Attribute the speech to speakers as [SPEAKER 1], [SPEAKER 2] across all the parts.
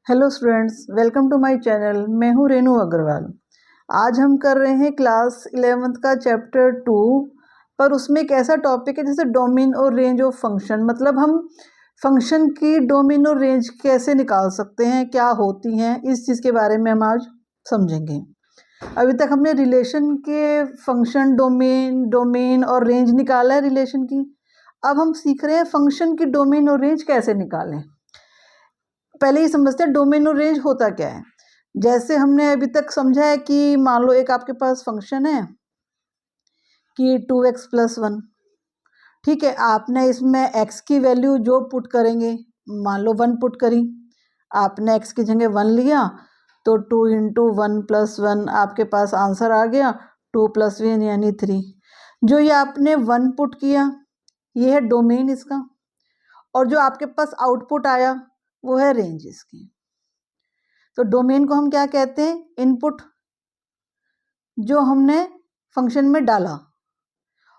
[SPEAKER 1] Hello students, welcome to my channel. मैं हूँ रेनू अग्रवाल। आज हम कर रहे हैं क्लास 11th का चैप्टर 2, पर उसमें एक ऐसा टॉपिक है जैसे डोमेन और रेंज ऑफ फंक्शन। मतलब हम फंक्शन की डोमेन और रेंज कैसे निकाल सकते हैं, क्या होती हैं, इस चीज़ के बारे में हम आज समझेंगे। अभी तक हमने रिलेशन के फंक्शन, डोमेन और रेंज निकाला है रिलेशन की। अब हम सीख रहे हैं फंक्शन की डोमेन और रेंज कैसे निकालें। पहले ही समझते हैं डोमेन और रेंज होता क्या है। जैसे हमने अभी तक समझा है कि मान लो एक आपके पास फंक्शन है कि 2x+1। ठीक है, आपने इसमें x की वैल्यू जो पुट करेंगे, मान लो 1 पुट करी, आपने x की जगह 1 लिया तो 2 × 1+1 आपके पास आंसर आ गया 2 + 1 यानी 3। जो ये आपने 1 पुट किया ये है डोमेन इसका, और जो आपके पास आउटपुट आया वो है रेंज इसकी। तो डोमेन को हम क्या कहते हैं? इनपुट जो हमने फंक्शन में डाला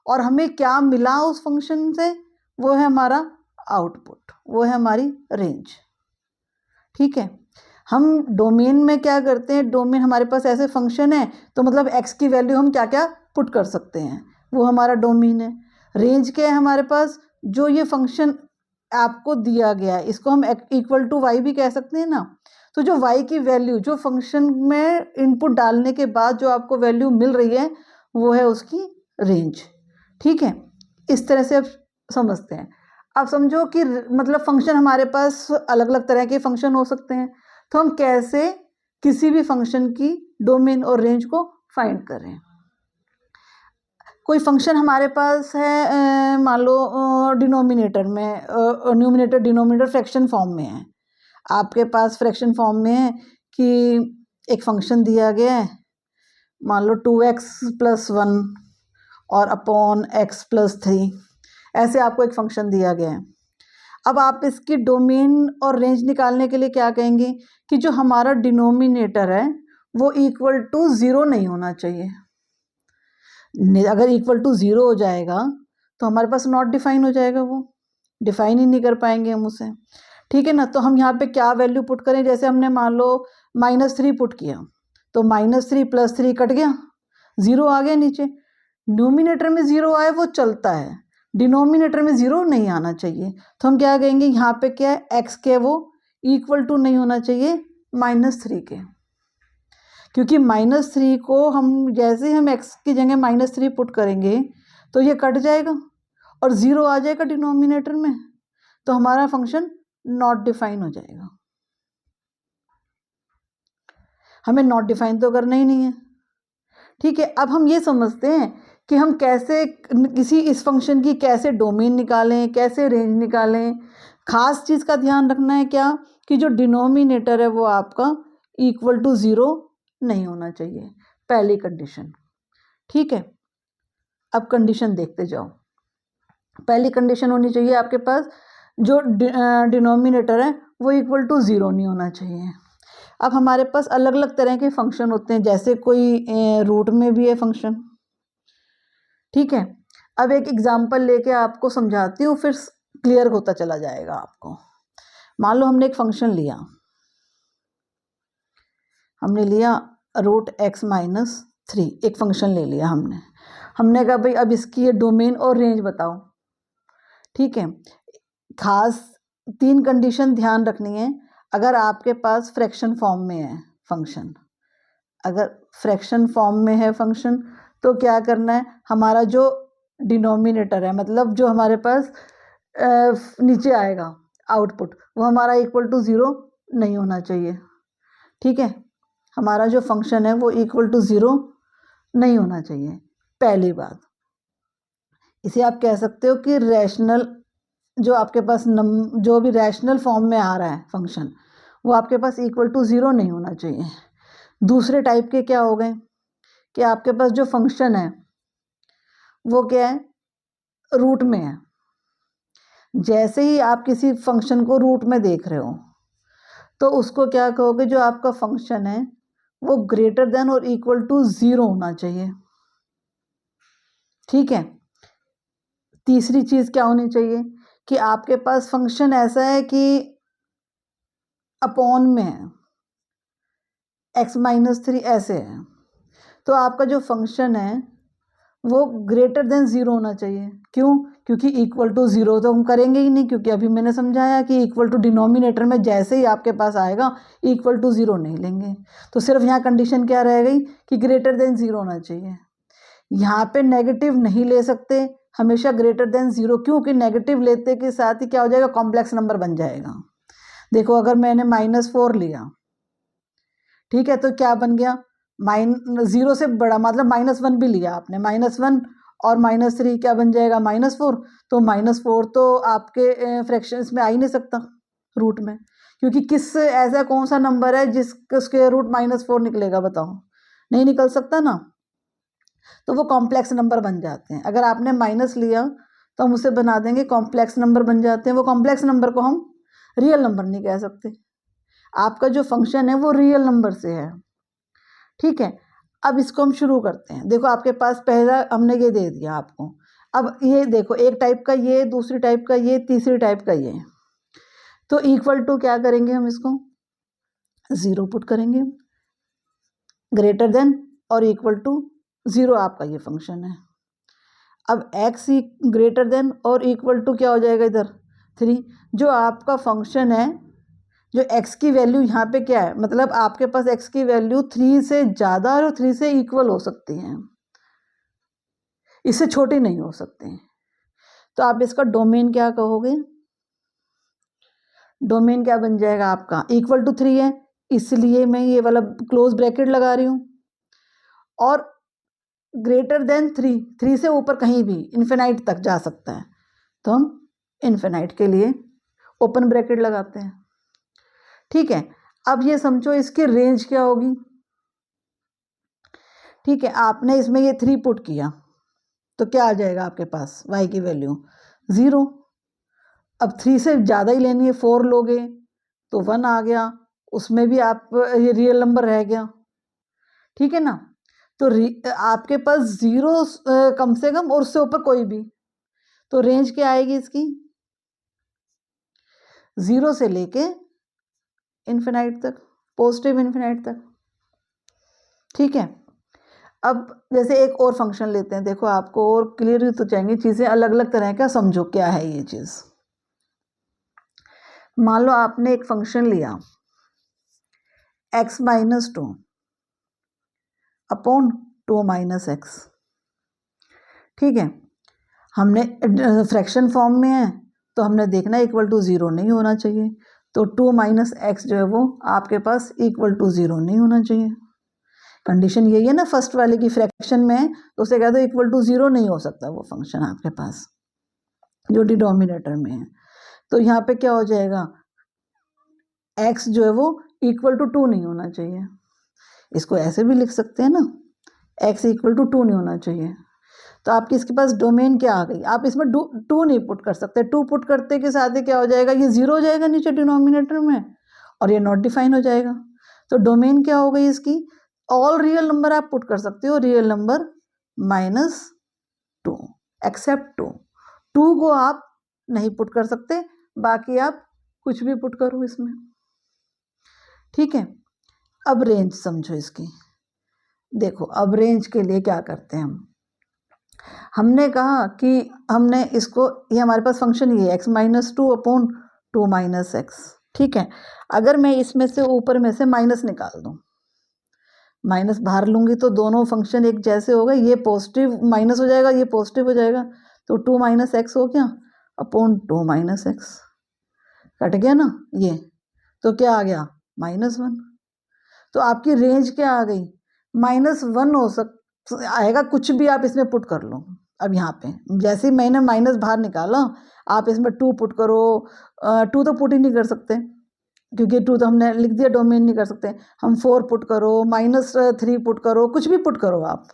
[SPEAKER 1] और हमें क्या मिला उस फंक्शन से, वो है हमारा आउटपुट, वो है हमारी रेंज। ठीक है, हम डोमेन में क्या करते हैं, डोमेन हमारे पास ऐसे फंक्शन है तो मतलब x की वैल्यू हम क्या क्या पुट कर सकते हैं, वो हमारा डोमेन है। रेंज क्या है हमारे पास? जो ये फंक्शन आपको दिया गया है इसको हम =y भी कह सकते हैं ना। तो जो y की वैल्यू, जो फंक्शन में इनपुट डालने के बाद जो आपको वैल्यू मिल रही है वो है उसकी रेंज। ठीक है, इस तरह से आप समझते हैं। अब समझो कि मतलब फंक्शन हमारे पास अलग अलग तरह के फंक्शन हो सकते हैं, तो हम कैसे किसी भी फंक्शन की डोमेन और रेंज को फाइंड करें। कोई फंक्शन हमारे पास है, मान लो डिनोमिनेटर में, न्यूमिनेटर डिनोमिनेटर फ्रैक्शन फॉर्म में है। आपके पास फ्रैक्शन फॉर्म में है कि एक फंक्शन दिया गया है, मान लो 2x+1 और अपॉन x+3, ऐसे आपको एक फंक्शन दिया गया है। अब आप इसकी डोमेन और रेंज निकालने के लिए क्या कहेंगे कि जो हमारा डिनोमिनेटर है वो =0 नहीं होना चाहिए। अगर =0 हो जाएगा तो हमारे पास नॉट डिफाइन हो जाएगा, वो डिफाइन ही नहीं कर पाएंगे हम उसे। ठीक है ना, तो हम यहाँ पे क्या वैल्यू पुट करें? जैसे हमने मान लो -3 पुट किया तो -3 + 3 कट गया, 0 आ गया नीचे। न्यूमिनेटर में 0 आए वो चलता है, डिनोमिनेटर में 0 नहीं आना चाहिए। तो हम क्या कहेंगे, यहाँ पे क्या है, x के वो = नहीं होना चाहिए -3 के, क्योंकि -3 को हम जैसे हम x की जगह -3 पुट करेंगे तो ये कट जाएगा और 0 आ जाएगा डिनोमिनेटर में, तो हमारा फंक्शन नॉट डिफाइन हो जाएगा। हमें नॉट डिफाइन तो करना ही नहीं है। ठीक है, अब हम ये समझते हैं कि हम कैसे किसी इस फंक्शन की कैसे डोमेन निकालें, कैसे रेंज निकालें। खास चीज़ का ध्यान रखना है क्या, कि जो डिनोमिनेटर है वो आपका =0 नहीं होना चाहिए, पहली कंडीशन। ठीक है, अब कंडीशन देखते जाओ। पहली कंडीशन होनी चाहिए आपके पास, जो डिनोमिनेटर है वो =0 नहीं होना चाहिए। अब हमारे पास अलग अलग तरह के फंक्शन होते हैं, जैसे कोई रूट में भी है फंक्शन। ठीक है, अब एक एग्जांपल लेके आपको समझाती हूँ, फिर क्लियर होता चला जाएगा आपको। मान लो हमने एक फंक्शन लिया, हमने लिया √x-3, एक फंक्शन ले लिया हमने कहा भाई अब इसकी ये डोमेन और रेंज बताओ। ठीक है, खास 3 कंडीशन ध्यान रखनी है। अगर आपके पास फ्रैक्शन फॉर्म में है फंक्शन, अगर फ्रैक्शन फॉर्म में है फंक्शन तो क्या करना है, हमारा जो डिनोमिनेटर है, मतलब जो हमारे पास नीचे आएगा आउटपुट, वो हमारा =0 नहीं होना चाहिए। ठीक है, हमारा जो फंक्शन है वो =0 नहीं होना चाहिए, पहली बात। इसे आप कह सकते हो कि रैशनल, जो आपके पास जो भी रैशनल फॉर्म में आ रहा है फंक्शन, वो आपके पास =0 नहीं होना चाहिए। दूसरे टाइप के क्या हो गए कि आपके पास जो फंक्शन है वो क्या है, रूट में है। जैसे ही आप किसी फंक्शन को रूट में देख रहे हो तो उसको क्या कहोगे, जो आपका फंक्शन है वो > और =0 होना चाहिए। ठीक है, तीसरी चीज़ क्या होनी चाहिए कि आपके पास फंक्शन ऐसा है कि अपॉन में है, x-3 ऐसे है, तो आपका जो फंक्शन है वो ग्रेटर देन 0 होना चाहिए। क्यों? क्योंकि इक्वल टू 0 तो हम करेंगे ही नहीं, क्योंकि अभी मैंने समझाया कि इक्वल टू डिनोमिनेटर में जैसे ही आपके पास आएगा इक्वल टू 0 नहीं लेंगे। तो सिर्फ यहाँ कंडीशन क्या रह गई कि ग्रेटर देन 0 होना चाहिए। यहाँ पे नेगेटिव नहीं ले सकते, हमेशा ग्रेटर देन 0, क्योंकि नेगेटिव लेते के साथ ही क्या हो जाएगा, कॉम्प्लेक्स नंबर बन जाएगा। देखो अगर मैंने -4 लिया, ठीक है, तो क्या बन गया, -0 से बड़ा, मतलब -1 भी लिया आपने, -1 और -3 क्या बन जाएगा, -4। तो -4 तो आपके फ्रैक्शंस में आ ही नहीं सकता रूट में, क्योंकि किस ऐसा कौन सा नंबर है जिसका स्क्वायर रूट -4 निकलेगा, बताओ, नहीं निकल सकता ना। तो वो कॉम्प्लेक्स नंबर बन जाते हैं। अगर आपने माइनस लिया तो हम उसे बना देंगे कॉम्प्लेक्स नंबर बन जाते हैं। वो कॉम्प्लेक्स नंबर को हम रियल नंबर नहीं कह सकते। आपका जो फंक्शन है वो रियल नंबर से है, ठीक है। अब इसको हम शुरू करते हैं। देखो आपके पास पहला हमने ये दे दिया आपको। अब ये देखो, एक टाइप का ये, दूसरी टाइप का ये, तीसरी टाइप का ये। तो इक्वल टू क्या करेंगे हम, इसको 0 पुट करेंगे, ग्रेटर देन और इक्वल टू 0 आपका ये फंक्शन है। अब x ग्रेटर देन और इक्वल टू क्या हो जाएगा इधर 3। जो आपका फंक्शन है, जो x की वैल्यू यहाँ पे क्या है, मतलब आपके पास x की वैल्यू 3 से ज़्यादा और 3 से इक्वल हो सकती हैं, इससे छोटी नहीं हो सकती। तो आप इसका डोमेन क्या कहोगे, डोमेन क्या बन जाएगा आपका, इक्वल टू 3 है इसलिए मैं ये वाला क्लोज ब्रैकेट लगा रही हूँ, और ग्रेटर देन 3 से ऊपर कहीं भी इन्फिनाइट तक जा सकता है, तो हम इन्फिनाइट के लिए ओपन ब्रैकेट लगाते हैं, ठीक है। अब ये समझो इसकी रेंज क्या होगी, ठीक है। आपने इसमें ये 3 पुट किया तो क्या आ जाएगा आपके पास, y की वैल्यू 0। अब 3 से ज़्यादा ही लेनी है, 4 लोगे तो 1 आ गया, उसमें भी आप ये रियल नंबर रह गया, ठीक है ना। तो आपके पास 0 कम से कम और उससे ऊपर कोई भी, तो रेंज क्या आएगी इसकी, 0 से लेके इन्फिनाइट तक, पॉजिटिव इन्फिनाइट तक, ठीक है। अब जैसे एक और फंक्शन लेते हैं, देखो आपको और क्लियर तो चाहिए चीज़ें अलग अलग तरह का, समझो क्या है ये चीज़। मान लो आपने एक फंक्शन लिया x-2 अपॉन 2 - x, ठीक है। हमने फ्रैक्शन फॉर्म में है तो हमने देखना इक्वल टू 0 नहीं होना चाहिए, तो 2 - x जो है वो आपके पास इक्वल टू 0 नहीं होना चाहिए। कंडीशन यही है ना फर्स्ट वाले की, फ्रैक्शन में है तो उसे कह दो इक्वल टू 0 नहीं हो सकता वो फंक्शन आपके पास जो डिनोमिनेटर में है। तो यहाँ पे क्या हो जाएगा, x जो है वो इक्वल टू 2 नहीं होना चाहिए। इसको ऐसे भी लिख सकते हैं ना, x इक्वल टू 2 नहीं होना चाहिए। तो आपकी इसके पास डोमेन क्या आ गई, आप इसमें 2 नहीं पुट कर सकते, 2 पुट करते के साथ ही क्या हो जाएगा, ये 0 हो जाएगा नीचे डिनोमिनेटर में और ये नॉट डिफाइन हो जाएगा। तो डोमेन क्या हो गई इसकी, ऑल रियल नंबर आप पुट कर सकते हो, रियल नंबर -2 एक्सेप्ट 2 को आप नहीं पुट कर सकते, बाकी आप कुछ भी पुट करो इसमें, ठीक है। अब रेंज समझो इसकी। देखो अब रेंज के लिए क्या करते हैं हमने कहा कि हमने इसको, ये हमारे पास फंक्शन ये x-2 अपॉन 2 - x, ठीक है। अगर मैं इसमें से ऊपर में से माइनस निकाल दूं, माइनस बाहर लूंगी तो दोनों फंक्शन एक जैसे हो गए, ये पॉजिटिव माइनस हो जाएगा, ये पॉजिटिव हो जाएगा, तो 2 - x हो गया अपॉन 2 - x, कट गया ना ये, तो क्या आ गया -1। तो आपकी रेंज क्या आ गई, -1 हो आएगा, कुछ भी आप इसमें पुट कर लो। अब यहाँ पे जैसे ही मैंने माइनस बाहर निकाला, आप इसमें 2 पुट करो, 2 तो पुट ही नहीं कर सकते क्योंकि 2 तो हमने लिख दिया, डोमेन नहीं कर सकते हम। 4 पुट करो, -3 पुट करो, कुछ भी पुट करो आप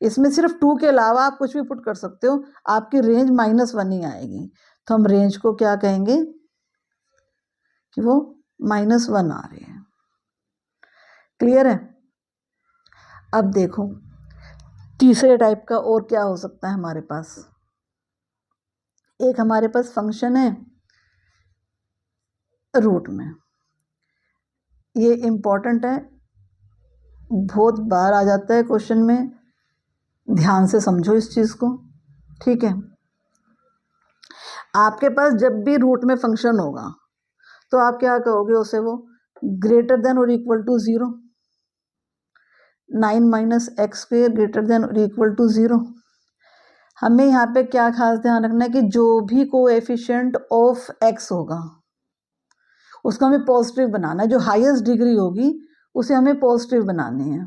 [SPEAKER 1] इसमें, सिर्फ 2 के अलावा आप कुछ भी पुट कर सकते हो, आपकी रेंज -1 ही आएगी। तो हम रेंज को क्या कहेंगे कि वो -1 आ रही है, क्लियर है। अब देखो तीसरे टाइप का और क्या हो सकता है हमारे पास, एक हमारे पास फंक्शन है रूट में, ये इम्पॉर्टेंट है, बहुत बार आ जाता है क्वेश्चन में, ध्यान से समझो इस चीज़ को, ठीक है। आपके पास जब भी रूट में फंक्शन होगा तो आप क्या कहोगे उसे, वो ग्रेटर देन और equal to 0, 9 minus x square greater than और इक्वल टू 0। हमें यहाँ पे क्या खास ध्यान रखना है कि जो भी कोएफिशिएंट ऑफ एक्स होगा उसको हमें पॉजिटिव बनाना है, जो हाईएस्ट डिग्री होगी उसे हमें पॉजिटिव बनानी है।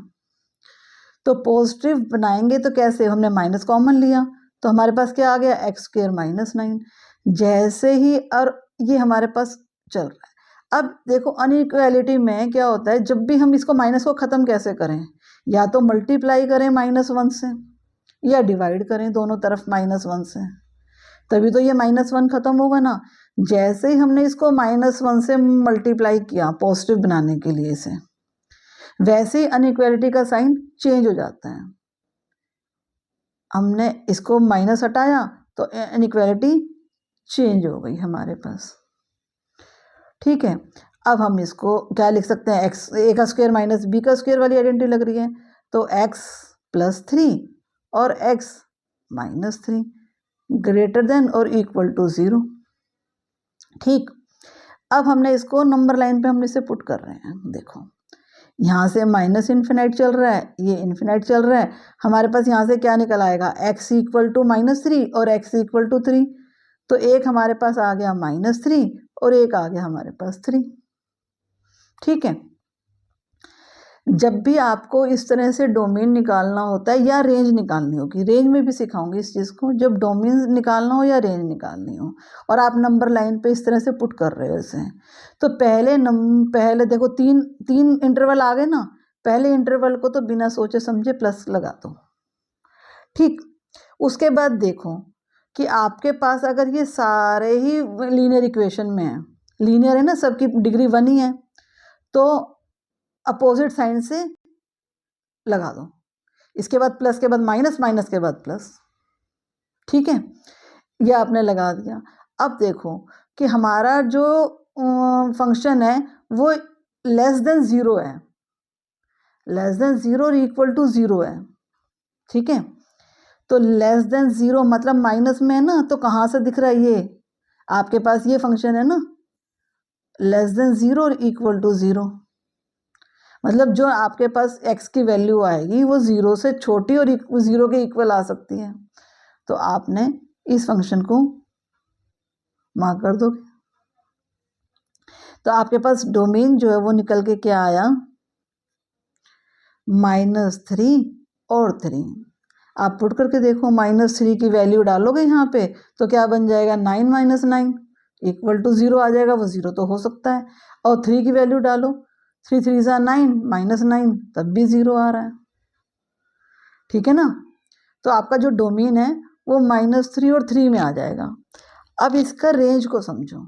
[SPEAKER 1] तो पॉजिटिव बनाएंगे तो कैसे, हमने माइनस कॉमन लिया तो हमारे पास क्या आ गया, एक्स स्क्वेयर माइनस 9। जैसे ही, और ये हमारे पास चल रहा है। अब देखो अनइक्वालिटी में क्या होता है, जब भी हम इसको माइनस को ख़त्म कैसे करें, या तो मल्टीप्लाई करें -1 से या डिवाइड करें दोनों तरफ -1 से, तभी तो ये -1 ख़त्म होगा ना। जैसे ही हमने इसको -1 से मल्टीप्लाई किया पॉजिटिव बनाने के लिए इसे, वैसे ही अनइक्वालिटी का साइन चेंज हो जाता है। हमने इसको माइनस हटाया तो इनइक्वालिटी चेंज हो गई हमारे पास, ठीक है। अब हम इसको क्या लिख सकते हैं, एक्स ए का स्क्वायर माइनस बी का स्क्वायर वाली आइडेंटिटी लग रही है, तो एक्स प्लस 3 और एक्स माइनस 3 ग्रेटर देन और इक्वल टू 0, ठीक। अब हमने इसको नंबर लाइन पे हम इसे पुट कर रहे हैं। देखो यहाँ से माइनस इन्फिनाइट चल रहा है, ये इन्फिनाइट चल रहा है, हमारे पास यहाँ से क्या निकल आएगा, x इक्वल टू -3 और x इक्वल टू 3। तो एक हमारे पास आ गया -3 और एक आ गया हमारे पास 3, ठीक है। जब भी आपको इस तरह से डोमेन निकालना होता है या रेंज निकालनी होगी, रेंज में भी सिखाऊंगी इस चीज़ को, जब डोमेन निकालना हो या रेंज निकालनी हो और आप नंबर लाइन पे इस तरह से पुट कर रहे हो इसे, तो पहले देखो तीन इंटरवल आ गए ना, पहले इंटरवल को तो बिना सोचे समझे प्लस लगा दो, ठीक। उसके बाद देखो कि आपके पास अगर ये सारे ही लीनियर इक्वेशन में है, लीनियर है ना, सबकी डिग्री 1 ही है, तो अपोजिट साइन से लगा दो, इसके बाद प्लस के बाद माइनस, माइनस के बाद प्लस, ठीक है। ये आपने लगा दिया। अब देखो कि हमारा जो फंक्शन है वो लेस देन 0 है, लेस देन 0 और इक्वल टू 0 है, ठीक है। तो लेस देन 0 मतलब माइनस में है ना, तो कहाँ से दिख रहा है, ये आपके पास ये फंक्शन है ना, लेस देन 0 और इक्वल टू 0, मतलब जो आपके पास x की वैल्यू आएगी वो 0 से छोटी और 0 के इक्वल आ सकती है। तो आपने इस फंक्शन को मार्क कर दोगे, तो आपके पास डोमेन जो है वो निकल के क्या आया, -3 और 3। आप पुट करके देखो, -3 की वैल्यू डालोगे यहाँ पे तो क्या बन जाएगा, 9 माइनस 9 इक्वल टू 0 आ जाएगा, वो 0 तो हो सकता है। और 3 की वैल्यू डालो, 3 3 ज़ा 9 -9 तब भी 0 आ रहा है, ठीक है ना। तो आपका जो डोमेन है वो -3 और 3 में आ जाएगा। अब इसका रेंज को समझो,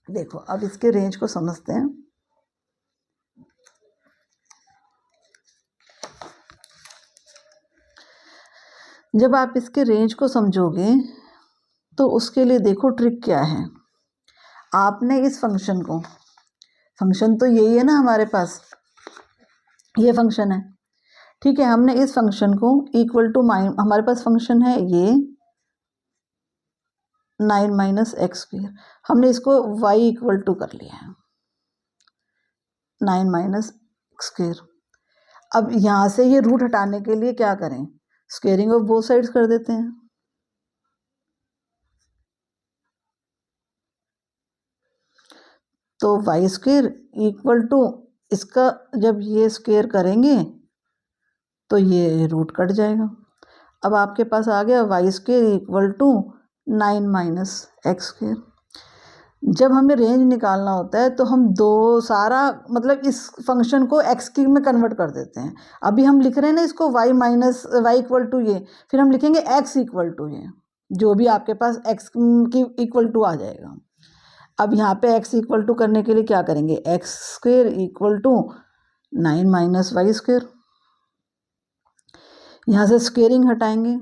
[SPEAKER 1] देखो अब इसके रेंज को समझते हैं। जब आप इसके रेंज को समझोगे तो उसके लिए देखो ट्रिक क्या है। आपने इस फंक्शन को, फंक्शन तो यही है ना हमारे पास, ये फंक्शन है, ठीक है। हमने इस फंक्शन को इक्वल टू हमारे पास फंक्शन है ये 9 माइनस एक्स स्क्वेयर, हमने इसको y इक्वल टू कर लिया है 9 माइनस एक्स स्क्वेयर। अब यहाँ से ये रूट हटाने के लिए क्या करें, स्क्वेयरिंग ऑफ बोथ साइड्स कर देते हैं। तो वाई स्क्वेयर इक्वल टू, इसका जब ये स्क्वेयर करेंगे तो ये रूट कट जाएगा। अब आपके पास आ गया y square equal to 9 minus x square. जब हमें रेंज निकालना होता है तो हम सारा मतलब इस फंक्शन को एक्स की में कन्वर्ट कर देते हैं। अभी हम लिख रहे हैं ना इसको y minus y equal to ये, फिर हम लिखेंगे एक्स इक्वल टू ये, जो भी आपके पास एक्स की इक्वल टू आ जाएगा। अब यहाँ पे x इक्वल टू करने के लिए क्या करेंगे, x square equal to 9 minus y square, यहाँ से स्क्वेयरिंग हटाएंगे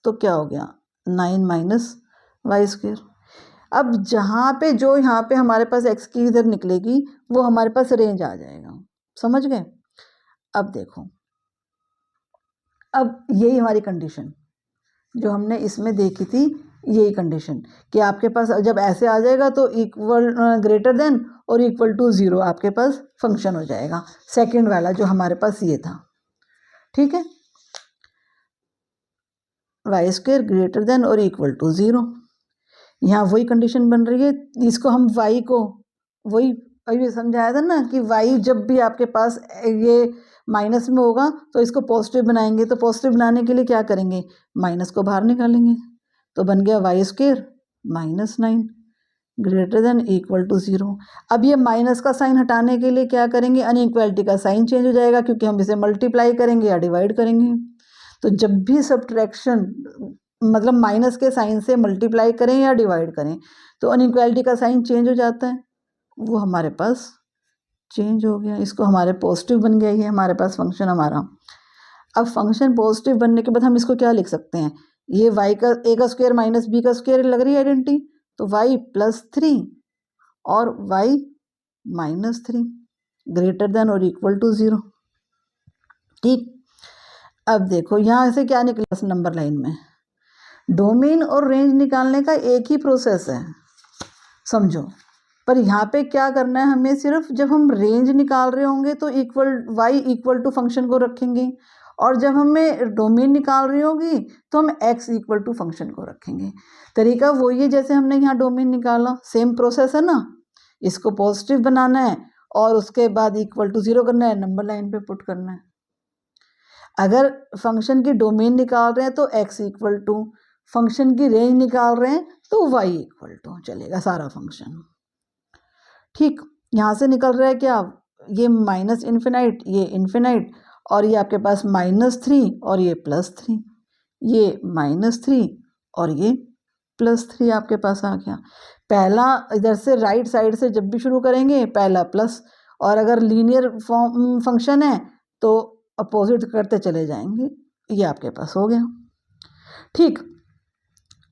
[SPEAKER 1] तो क्या हो गया 9 माइनस वाई स्क्वेयर। अब जहाँ पे जो यहाँ पे हमारे पास x की इधर निकलेगी वो हमारे पास रेंज आ जाएगा, समझ गए। अब देखो, अब यही हमारी कंडीशन जो हमने इसमें देखी थी, यही कंडीशन कि आपके पास जब ऐसे आ जाएगा तो इक्वल ग्रेटर देन और इक्वल टू 0 आपके पास फंक्शन हो जाएगा, सेकंड वाला जो हमारे पास ये था, ठीक है। वाई स्क्वायर ग्रेटर देन और इक्वल टू 0, यहाँ वही कंडीशन बन रही है। इसको हम y को वही अभी समझाया था ना कि y जब भी आपके पास ये माइनस में होगा तो इसको पॉजिटिव बनाएंगे, तो पॉजिटिव बनाने के लिए क्या करेंगे, माइनस को बाहर निकालेंगे, तो बन गया y square -9 greater than equal to 0। अब ये माइनस का साइन हटाने के लिए क्या करेंगे, अनइक्वालिटी का साइन चेंज हो जाएगा, क्योंकि हम इसे मल्टीप्लाई करेंगे या डिवाइड करेंगे। तो जब भी सब्ट्रैक्शन मतलब माइनस के साइन से मल्टीप्लाई करें या डिवाइड करें तो अनइक्वालिटी का साइन चेंज हो जाता है, वो हमारे पास चेंज हो गया, इसको हमारे पॉजिटिव बन गया, ये हमारे पास फंक्शन हमारा। अब फंक्शन पॉजिटिव बनने के बाद हम इसको क्या लिख सकते हैं, ये y का a का स्क्वायर माइनस b का स्क्वायर लग रही है आइडेंटिटी, तो y +3 और y -3 ग्रेटर देन और इक्वल टू 0, ठीक। अब देखो यहाँ से क्या निकला नंबर लाइन में, डोमेन और रेंज निकालने का एक ही प्रोसेस है, समझो। पर यहाँ पे क्या करना है हमें, सिर्फ जब हम रेंज निकाल रहे होंगे तो y इक्वल टू फंक्शन को रखेंगे, और जब हमें डोमेन निकाल रही होगी तो हम x इक्वल टू फंक्शन को रखेंगे। तरीका वही है जैसे हमने यहाँ डोमेन निकाला, सेम प्रोसेस है ना। इसको पॉजिटिव बनाना है और उसके बाद इक्वल टू 0 करना है, नंबर लाइन पे पुट करना है। अगर फंक्शन की डोमेन निकाल रहे हैं तो x इक्वल टू, फंक्शन की रेंज निकाल रहे हैं तो y इक्वल टू चलेगा सारा फंक्शन, ठीक। यहाँ से निकल रहा है क्या, ये माइनस इन्फिनाइट, ये इन्फिनाइट, और ये आपके पास -3 और ये +3, ये -3 और ये +3 आपके पास आ गया। पहला इधर से राइट साइड से जब भी शुरू करेंगे पहला प्लस, और अगर लीनियर फॉर्म फंक्शन है तो अपोजिट करते चले जाएंगे, ये आपके पास हो गया, ठीक।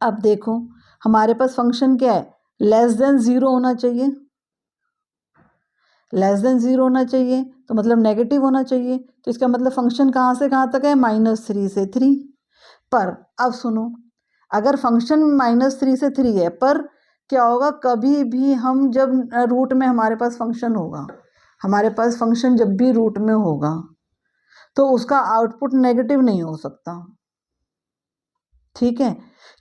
[SPEAKER 1] अब देखो हमारे पास फंक्शन क्या है, लेस देन 0 होना चाहिए, लेस देन 0 होना चाहिए तो मतलब नेगेटिव होना चाहिए, तो इसका मतलब फंक्शन कहाँ से कहाँ तक है, -3 से 3। पर अब सुनो, अगर फंक्शन -3 से 3 है, पर क्या होगा, कभी भी हम जब रूट में हमारे पास फंक्शन होगा, हमारे पास फंक्शन जब भी रूट में होगा तो उसका आउटपुट नेगेटिव नहीं हो सकता, ठीक है।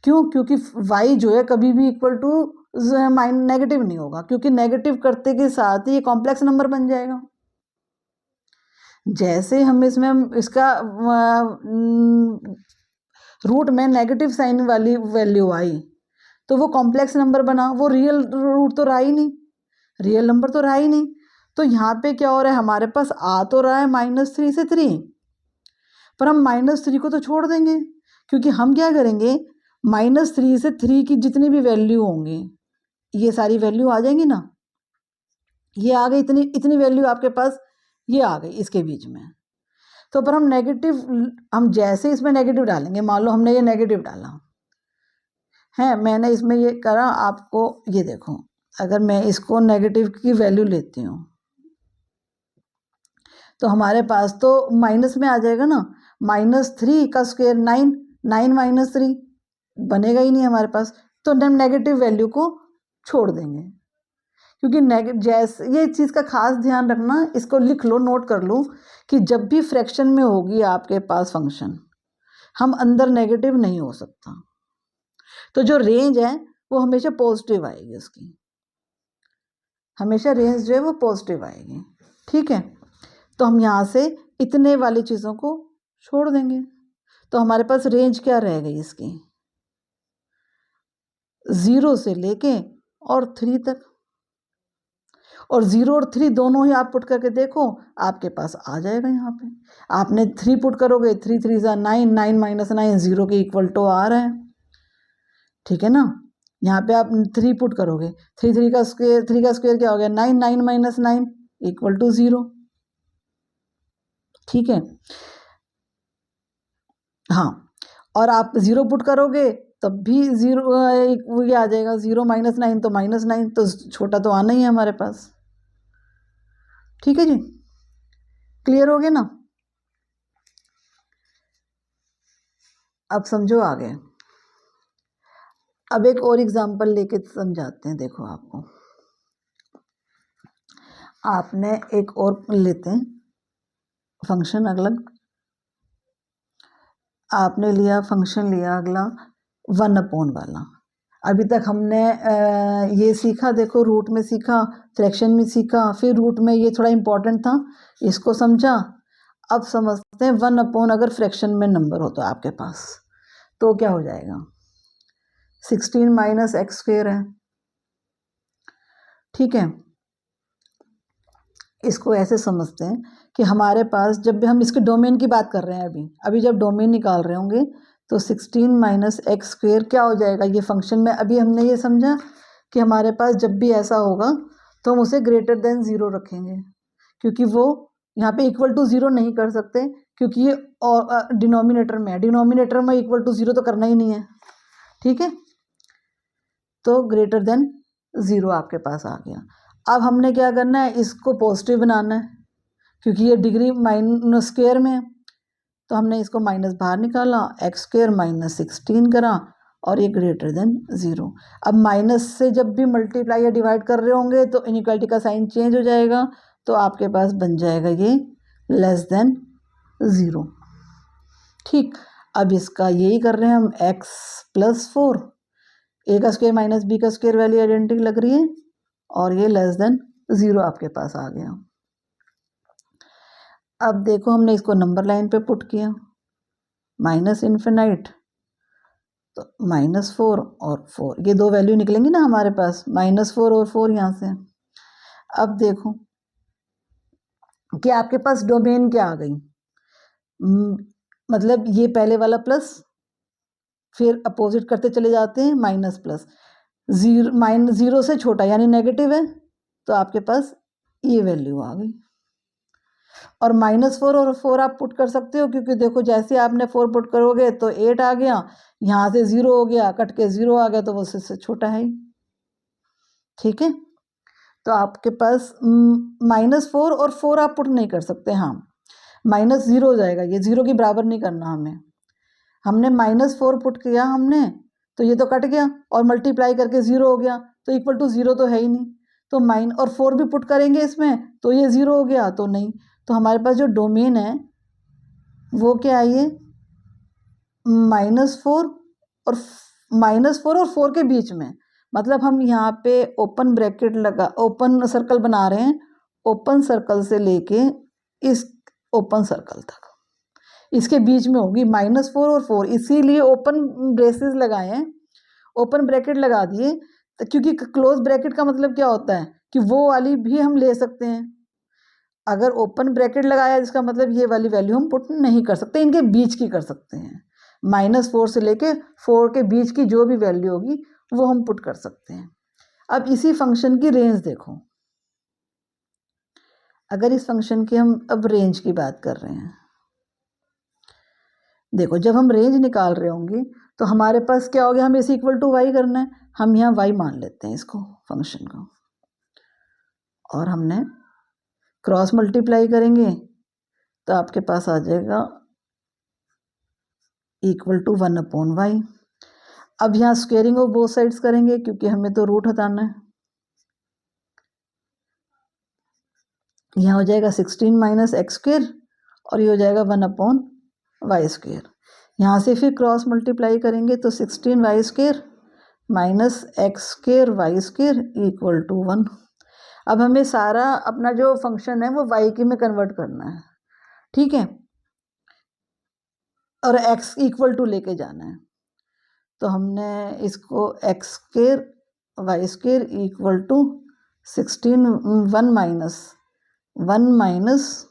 [SPEAKER 1] क्यों, क्योंकि y जो है कभी भी इक्वल टू नेगेटिव नहीं होगा, क्योंकि नेगेटिव करते के साथ ही ये कॉम्प्लेक्स नंबर बन जाएगा। जैसे हम इसमें इसका रूट में नेगेटिव साइन वाली वैल्यू आई तो वो कॉम्प्लेक्स नंबर बना, वो रियल रूट तो रहा ही नहीं, रियल नंबर तो रहा ही नहीं। तो यहाँ पे क्या हो रहा है, हमारे पास आ तो रहा है -3 से 3, पर हम -3 को तो छोड़ देंगे, क्योंकि हम क्या करेंगे, -3 से 3 की जितनी भी वैल्यू होंगी ये सारी वैल्यू आ जाएंगी ना, ये आ गई, इतनी इतनी वैल्यू आपके पास ये आ गई इसके बीच में। तो पर हम नेगेटिव, हम जैसे इसमें नेगेटिव डालेंगे, मान लो हमने ये नेगेटिव डाला है, मैंने इसमें ये करा, आपको ये देखो, अगर मैं इसको नेगेटिव की वैल्यू लेती हूँ तो हमारे पास तो माइनस में आ जाएगा ना, -3 का स्क्वायर 9, 9 - 3 बनेगा ही नहीं हमारे पास, तो हम नेगेटिव वैल्यू को छोड़ देंगे, क्योंकि जैसे ये चीज़ का खास ध्यान रखना, इसको लिख लो, नोट कर लो कि जब भी फ्रैक्शन में होगी आपके पास फंक्शन, हम अंदर नेगेटिव नहीं हो सकता, तो जो रेंज है वो हमेशा पॉजिटिव आएगी, उसकी हमेशा रेंज जो है वो पॉजिटिव आएगी, ठीक है। तो हम यहाँ से इतने वाली चीज़ों को छोड़ देंगे, तो हमारे पास रेंज क्या रह गई इसकी, 0 से लेके और 3 तक, और 0 और 3 दोनों ही आप पुट करके देखो, आपके पास आ जाएगा। यहाँ पे आपने 3 पुट करोगे, 3 3 ज़ा 9, 9 - 9 0 के इक्वल टू आ रहा है, ठीक है ना। यहाँ पे आप 3 पुट करोगे, 3 का स्क्वायर क्या हो गया, 9, 9 - 9 इक्वल टू 0, ठीक है। हाँ, और आप 0 पुट करोगे तब भी ज़ीरो वो ये आ जाएगा, 0 - 9 तो -9, तो छोटा तो आना ही है हमारे पास। ठीक है जी, क्लियर हो गया ना? अब समझो आगे। अब एक और एग्जांपल लेके समझाते हैं। देखो आपको, आपने एक और लेते हैं फंक्शन अगला। आपने लिया फंक्शन लिया अगला 1/, वाला। अभी तक हमने ये सीखा, देखो रूट में सीखा, फ्रैक्शन में सीखा, फिर रूट में ये थोड़ा इम्पोर्टेंट था, इसको समझा। अब समझते हैं 1/, अगर फ्रैक्शन में नंबर हो तो आपके पास तो क्या हो जाएगा? 16 - x² है। ठीक है, इसको ऐसे समझते हैं कि हमारे पास, जब भी हम इसके डोमेन की बात कर रहे हैं, अभी जब डोमेन निकाल रहे होंगे तो 16 - x² क्या हो जाएगा? ये फंक्शन में अभी हमने ये समझा कि हमारे पास जब भी ऐसा होगा तो हम उसे ग्रेटर देन 0 रखेंगे, क्योंकि वो यहाँ पे =0 नहीं कर सकते, क्योंकि ये डिनोमिनेटर में है। डिनोमिनेटर में =0 तो करना ही नहीं है। ठीक है, तो ग्रेटर देन 0 आपके पास आ गया। अब हमने क्या करना है? इसको पॉजिटिव बनाना है, क्योंकि ये डिग्री -² में है, तो हमने इसको माइनस बाहर निकाला, x² - 16 करा, और ये ग्रेटर देन 0। अब माइनस से जब भी मल्टीप्लाई या डिवाइड कर रहे होंगे तो इनइक्वालिटी का साइन चेंज हो जाएगा, तो आपके पास बन जाएगा ये लेस देन 0। ठीक, अब इसका यही कर रहे हैं हम, x + 4, a² - b² value identity लग रही है, और ये लेस देन 0 आपके पास आ गया। अब देखो, हमने इसको नंबर लाइन पे पुट किया, -∞ तो -4 और 4, ये दो वैल्यू निकलेंगी ना हमारे पास, -4 और 4 यहाँ से। अब देखो कि आपके पास डोमेन क्या आ गई, मतलब ये पहले वाला प्लस, फिर अपोजिट करते चले जाते हैं माइनस प्लस, 0 से छोटा यानी नेगेटिव है, तो आपके पास ये वैल्यू आ गई। और -4 और 4 आप पुट कर सकते हो, क्योंकि देखो जैसे आपने 4 पुट करोगे तो 8 आ गया, यहाँ से 0 हो गया, कट के 0 आ गया, तो वो उससे छोटा है ही। ठीक है, तो आपके पास -4 और 4 आप पुट नहीं कर सकते। हाँ, -0 हो जाएगा, ये 0 के बराबर नहीं करना हमें। हमने -4 पुट किया हमने, तो ये तो कट गया, और मल्टीप्लाई करके 0 हो गया, तो =0 तो है ही नहीं। तो और 4 भी पुट करेंगे इसमें, तो ये 0 हो गया, तो नहीं। तो हमारे पास जो डोमेन है वो क्या है? ये -4 और -4 और 4 के बीच में, मतलब हम यहाँ पे ओपन ब्रैकेट लगा, ओपन सर्कल बना रहे हैं, ओपन सर्कल से लेके इस ओपन सर्कल तक, इसके बीच में होगी -4 और 4, इसीलिए ओपन ब्रेसेस लगाए हैं, ओपन ब्रैकेट लगा दिए, क्योंकि क्लोज ब्रैकेट का मतलब क्या होता है कि वो वाली भी हम ले सकते हैं। अगर ओपन ब्रैकेट लगाया, जिसका मतलब ये वाली वैल्यू हम पुट नहीं कर सकते, इनके बीच की कर सकते हैं। -4 से लेके 4 के बीच की जो भी वैल्यू होगी वो हम पुट कर सकते हैं। अब इसी फंक्शन की रेंज देखो, अगर इस फंक्शन की हम अब रेंज की बात कर रहे हैं, देखो जब हम रेंज निकाल रहे होंगे तो हमारे पास क्या हो गया? हमें इसे =y करना है, हम यहाँ y मान लेते हैं इसको, फंक्शन को, और हमने क्रॉस मल्टीप्लाई करेंगे तो आपके पास आ जाएगा =1/y। अब यहाँ स्क्वेयरिंग ऑफ बोथ साइड्स करेंगे, क्योंकि हमें तो रूट हटाना है। यहाँ हो जाएगा 16 - x², और ये हो जाएगा 1/y²। यहाँ से फिर क्रॉस मल्टीप्लाई करेंगे तो 16y² - x²y² = 1। अब हमें सारा अपना जो फंक्शन है वो y की में कन्वर्ट करना है। ठीक है, और x = लेके जाना है, तो हमने इसको x² y² = 16, 1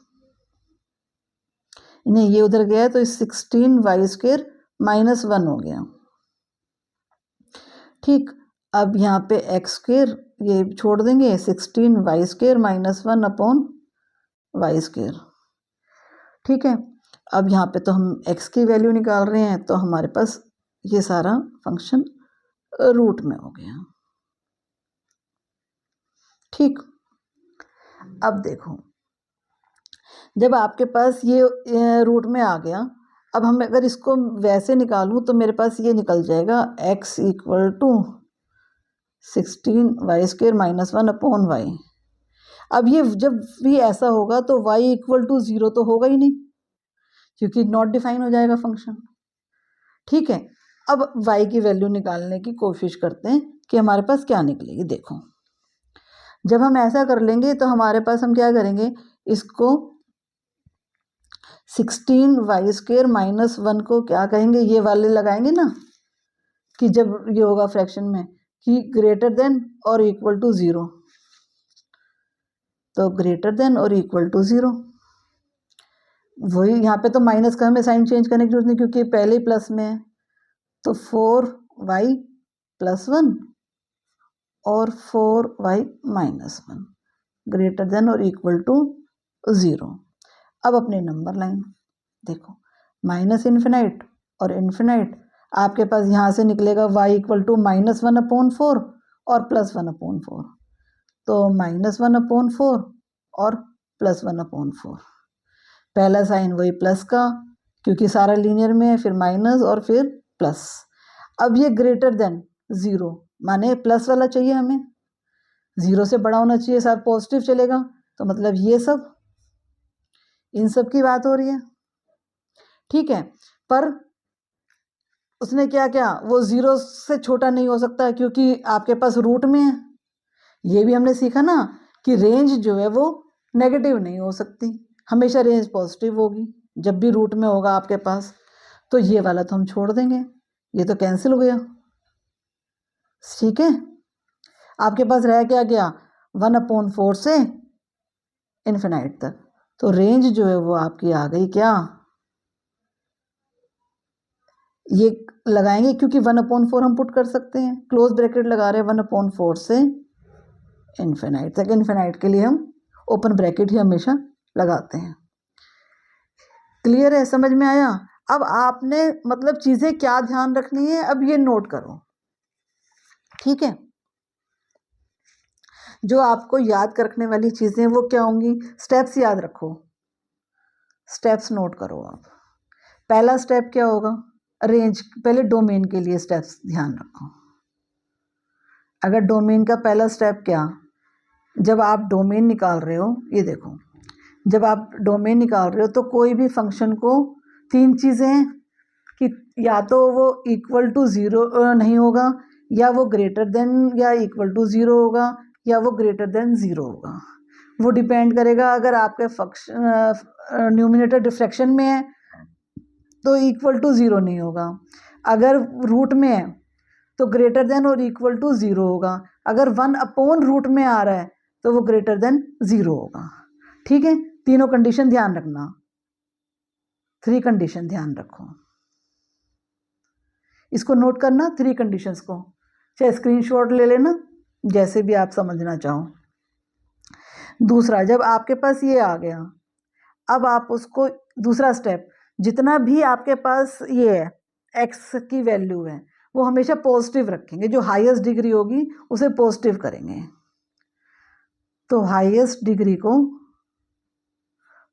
[SPEAKER 1] नहीं, ये उधर गया तो 16y² - 1 हो गया। ठीक, अब यहाँ पे x² ये छोड़ देंगे, 16y² - 1/y²। ठीक है, अब यहाँ पे तो हम x की वैल्यू निकाल रहे हैं, तो हमारे पास ये सारा फंक्शन रूट में हो गया। ठीक, अब देखो जब आपके पास ये रूट में आ गया, अब हम अगर इसको वैसे निकालूं तो मेरे पास ये निकल जाएगा x equal to 16y² - 1/y। अब ये जब भी ऐसा होगा तो y इक्वल टू 0 तो होगा ही नहीं, क्योंकि नॉट डिफाइन हो जाएगा फंक्शन। ठीक है, अब y की वैल्यू निकालने की कोशिश करते हैं कि हमारे पास क्या निकलेगी। देखो जब हम ऐसा कर लेंगे तो हमारे पास हम क्या करेंगे, इसको 16y² - 1 को क्या कहेंगे, ये वाले लगाएंगे ना कि जब ये होगा फ्रैक्शन में कि ग्रेटर देन और इक्वल टू 0, तो ग्रेटर देन और इक्वल टू 0। वही यहाँ पे तो माइनस का हमें साइन चेंज करने की जरूरत नहीं, क्योंकि पहले ही प्लस में है। तो 4y + 1 और 4y - 1 ग्रेटर देन और इक्वल टू 0। अब अपने नंबर लाइन देखो, -∞ और इन्फिनाइट, आपके पास यहाँ से निकलेगा y इक्वल टू -1/4 और +1/4, तो -1/4 और +1/4। पहला साइन वही प्लस का, क्योंकि सारा लीनियर में है, फिर माइनस और फिर प्लस। अब ये ग्रेटर देन 0 माने प्लस वाला चाहिए हमें, 0 से बड़ा होना चाहिए, सब पॉजिटिव चलेगा, तो मतलब ये सब, इन सब की बात हो रही है। ठीक है, पर उसने क्या क्या, वो 0 से छोटा नहीं हो सकता क्योंकि आपके पास रूट में है। ये भी हमने सीखा ना कि रेंज जो है वो नेगेटिव नहीं हो सकती, हमेशा रेंज पॉजिटिव होगी जब भी रूट में होगा आपके पास। तो ये वाला तो हम छोड़ देंगे, ये तो कैंसिल हो गया। ठीक है, आपके पास रह क्या गया, 1/4 से इन्फिनाइट तक। तो रेंज जो है वो आपकी आ गई क्या, ये लगाएंगे क्योंकि 1/4 हम पुट कर सकते हैं, क्लोज ब्रैकेट लगा रहे हैं 1/4 से इन्फिनाइट तक। इन्फिनाइट के लिए हम ओपन ब्रैकेट ही हमेशा लगाते हैं। क्लियर है, समझ में आया। अब आपने मतलब चीजें क्या ध्यान रखनी है, अब ये नोट करो। ठीक है, जो आपको याद रखने वाली चीजें वो क्या होंगी, स्टेप्स याद रखो, स्टेप्स नोट करो आप। पहला स्टेप क्या होगा, रेंज, पहले डोमेन के लिए स्टेप्स ध्यान रखो। अगर डोमेन का पहला स्टेप क्या, जब आप डोमेन निकाल रहे हो, ये देखो जब आप डोमेन निकाल रहे हो तो कोई भी फंक्शन को 3 चीज़ें हैं कि या तो वो इक्वल टू 0 नहीं होगा, या वो ग्रेटर देन या इक्वल टू 0 होगा, या वो ग्रेटर देन 0 होगा। वो डिपेंड करेगा, अगर आपके फंक्शन न्यूमिनेटर डिफ्रैक्शन में है तो इक्वल टू 0 नहीं होगा, अगर रूट में है तो ग्रेटर देन और इक्वल टू 0 होगा, अगर 1/रूट में आ रहा है तो वो ग्रेटर देन 0 होगा। ठीक है, तीनों कंडीशन ध्यान रखना, 3 कंडीशन ध्यान रखो, इसको नोट करना 3 कंडीशंस को, चाहे स्क्रीनशॉट ले लेना, जैसे भी आप समझना चाहो। दूसरा, जब आपके पास ये आ गया, अब आप उसको दूसरा स्टेप, जितना भी आपके पास ये है एक्स की वैल्यू है वो हमेशा पॉजिटिव रखेंगे, जो हाईएस्ट डिग्री होगी उसे पॉजिटिव करेंगे, तो हाईएस्ट डिग्री को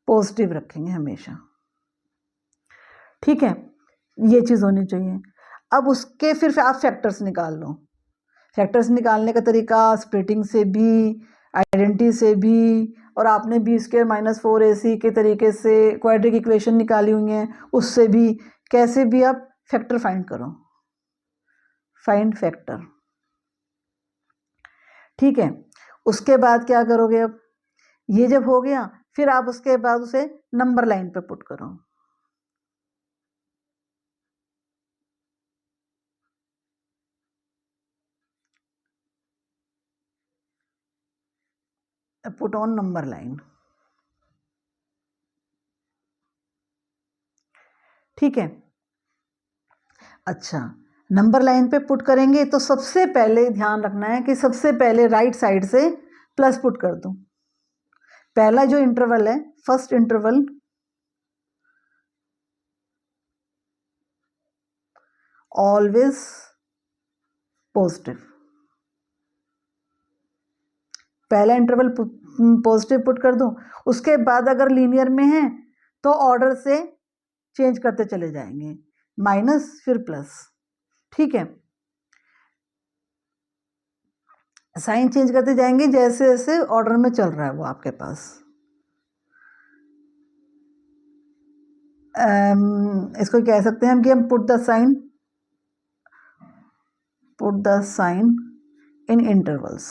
[SPEAKER 1] पॉजिटिव रखेंगे हमेशा। ठीक है, ये चीज़ होनी चाहिए। अब उसके फिर आप फैक्टर्स निकाल लो। फैक्टर्स निकालने का तरीका स्प्लिटिंग से भी, आइडेंटिटी से भी, और आपने b² - 4ac के तरीके से क्वाड्रिक इक्वेशन निकाली हुई हैं, उससे भी, कैसे भी आप फैक्टर फाइंड करो, फाइंड फैक्टर। ठीक है, उसके बाद क्या करोगे, अब ये जब हो गया फिर आप उसके बाद उसे नंबर लाइन पे पुट करो। Put on number line. ठीक है, अच्छा, नंबर लाइन पे पुट करेंगे तो सबसे पहले ध्यान रखना है कि सबसे पहले राइट साइड से प्लस पुट कर दूं। पहला जो इंटरवल है, फर्स्ट इंटरवल, ऑलवेज पॉजिटिव। पहला इंटरवल पॉजिटिव पुट कर दूं, उसके बाद अगर लीनियर में है तो ऑर्डर से चेंज करते चले जाएंगे, माइनस फिर प्लस। ठीक है, साइन चेंज करते जाएंगे जैसे जैसे ऑर्डर में चल रहा है वो आपके पास। इसको कह सकते हैं कि हम put the sign in intervals.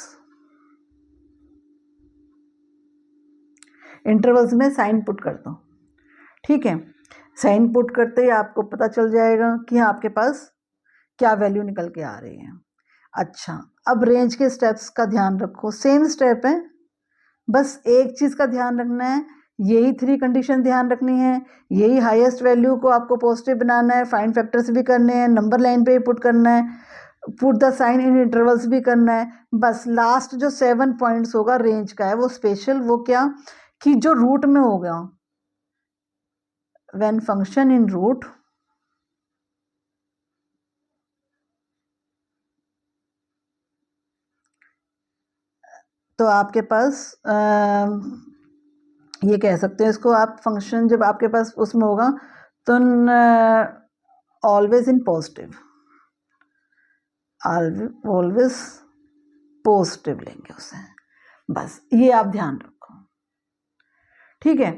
[SPEAKER 1] Intervals में साइन पुट कर दो। ठीक है, साइन पुट करते ही आपको पता चल जाएगा कि आपके पास क्या वैल्यू निकल के आ रही है। अच्छा, अब रेंज के स्टेप्स का ध्यान रखो, सेम स्टेप है, बस एक चीज़ का ध्यान रखना है, यही 3 कंडीशन ध्यान रखनी है, यही हाईएस्ट वैल्यू को आपको पॉजिटिव बनाना है, फाइंड फैक्टर्स भी करने हैं, नंबर लाइन पे ही पुट करना है, put the sign in intervals भी करना है। बस लास्ट जो 7 पॉइंट्स होगा रेंज का है वो स्पेशल, वो क्या कि जो रूट में होगा, व्हेन फंक्शन इन रूट तो आपके पास ये कह सकते हैं इसको आप, फंक्शन जब आपके पास उसमें होगा तो always in positive, always positive लेंगे उसे। बस ये आप ध्यान रखो। ठीक है,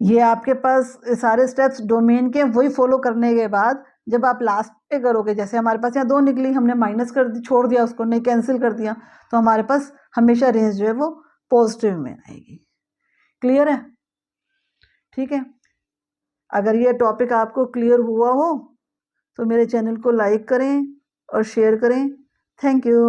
[SPEAKER 1] ये आपके पास सारे स्टेप्स डोमेन के वही फॉलो करने के बाद जब आप लास्ट पे करोगे, जैसे हमारे पास यहाँ 2 निकली, हमने माइनस कर दी, छोड़ दिया उसको, नहीं कैंसिल कर दिया, तो हमारे पास हमेशा रेंज जो है वो पॉजिटिव में आएगी। क्लियर है? ठीक है, अगर ये टॉपिक आपको क्लियर हुआ हो तो मेरे चैनल को लाइक करें और शेयर करें। Thank you.